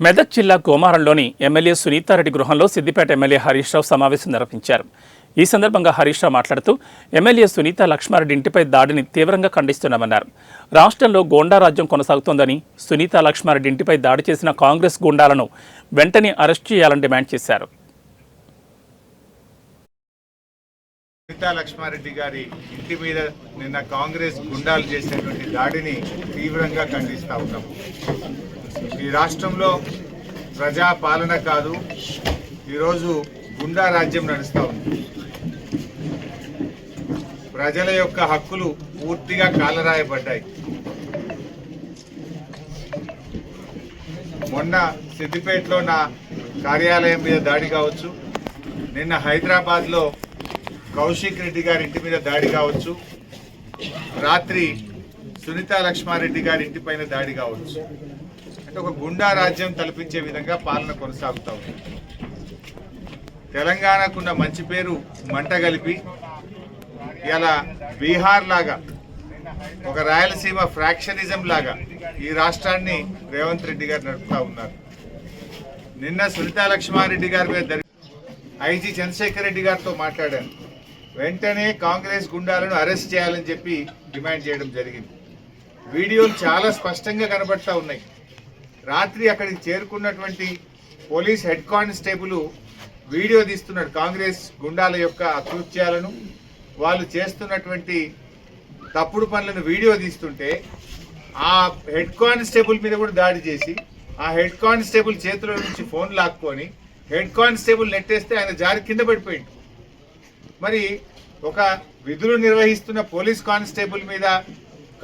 మెదక్ జిల్లా కోమారంలోని ఎమ్మెల్యే సునీతారెడ్డి గృహంలో సిద్దిపేట ఎమ్మెల్యే హరీష్ రావు సమావేశం నిర్వహించారు. ఈ సందర్భంగా హరీష్ రావు మాట్లాడుతూ ఎమ్మెల్యే సునీత లక్ష్మారెడ్డి ఇంటిపై దాడిని తీవ్రంగా ఖండిస్తున్నామన్నారు. రాష్ట్రంలో గూండా రాజ్యం కొనసాగుతోందని, సునీత లక్ష్మారెడ్డి ఇంటిపై దాడి చేసిన కాంగ్రెస్ గూండాలను వెంటనే అరెస్ట్ చేయాలని డిమాండ్ చేశారు. సునీత లక్ష్మారెడ్డి గారి ఇంటి మీద నిన్న కాంగ్రెస్ గుండాలు చేసినటువంటి దాడిని తీవ్రంగా ఖండిస్తా ఉన్నాం. ఈ రాష్ట్రంలో ప్రజా పాలన కాదు, ఈరోజు గుండా రాజ్యం నడుస్తూ ఉంది. ప్రజల యొక్క హక్కులు పూర్తిగా కాలరాయబడ్డాయి. మొన్న సిద్దిపేటలో నా కార్యాలయం మీద దాడి కావచ్చు, నిన్న హైదరాబాద్లో కౌశిక్ రెడ్డి గారి ఇంటి మీద దాడి కావచ్చు, రాత్రి సునీత లక్ష్మారెడ్డి గారి ఇంటి పైన దాడి కావచ్చు. అంటే ఒక గుండా రాజ్యం తలపించే విధంగా పాలన కొనసాగుతూ ఉంది. తెలంగాణకున్న మంచి పేరు మంట కలిపి ఇలా బీహార్ లాగా, ఒక రాయలసీమ ఫ్రాక్షనిజం లాగా ఈ రాష్ట్రాన్ని రేవంత్ రెడ్డి గారు నడుపుతా ఉన్నారు. నిన్న సునీత లక్ష్మారెడ్డి గారి మీద ఐజీ చంద్రశేఖర్ రెడ్డి గారితో మాట్లాడాను. వెంటనే కాంగ్రెస్ గుండాలను అరెస్ట్ చేయాలని చెప్పి డిమాండ్ చేయడం జరిగింది. వీడియోలు చాలా స్పష్టంగా కనబడతా ఉన్నాయి. రాత్రి అక్కడికి చేరుకున్నటువంటి పోలీస్ హెడ్ కానిస్టేబుల్ వీడియో తీస్తున్నాడు. కాంగ్రెస్ గుండాల యొక్క అకృత్యాలను, వాళ్ళు చేస్తున్నటువంటి తప్పుడు పనులను వీడియో తీస్తుంటే ఆ హెడ్ కానిస్టేబుల్ మీద కూడా దాడి చేసి, ఆ హెడ్ కానిస్టేబుల్ చేతిలో నుంచి ఫోన్ లాక్కొని హెడ్ కానిస్టేబుల్ నెట్టేస్తే ఆయన జారి కింద పడిపోయింది. మరి ఒక విధులు నిర్వహిస్తున్న పోలీస్ కానిస్టేబుల్ మీద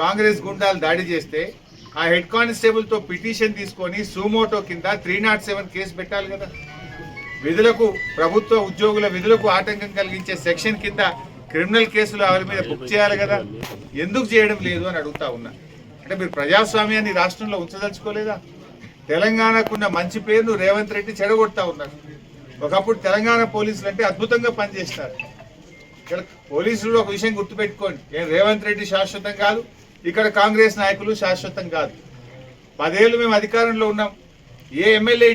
కాంగ్రెస్ గుండాలు దాడి చేస్తే ఆ హెడ్ కానిస్టేబుల్తో పిటిషన్ తీసుకొని సూమోటో కింద 307 కేసు పెట్టాలి కదా. విధులకు, ప్రభుత్వ ఉద్యోగుల విధులకు ఆటంకం కలిగించే సెక్షన్ కింద క్రిమినల్ కేసులు ఎవరి మీద బుక్ చేయాలి కదా. ఎందుకు చేయడం లేదు అని అడుగుతా ఉన్నా. అంటే మీరు ప్రజాస్వామ్యాన్ని రాష్ట్రంలో ఉంచదలుచుకోలేదా? తెలంగాణకున్న మంచి పేరును రేవంత్ రెడ్డి చెడగొడతా ఉన్నారు. ఒకప్పుడు తెలంగాణ పోలీసులు అంటే అద్భుతంగా పనిచేస్తారు. ఇక్కడ పోలీసులు ఒక విషయం గుర్తుపెట్టుకోండి, రేవంత్ రెడ్డి శాశ్వతం కాదు, ఇక్కడ కాంగ్రెస్ నాయకులు శాశ్వతం కాదు. 10 ఏళ్ళు మేము అధికారంలో ఉన్నాం. ఏ ఎమ్మెల్యే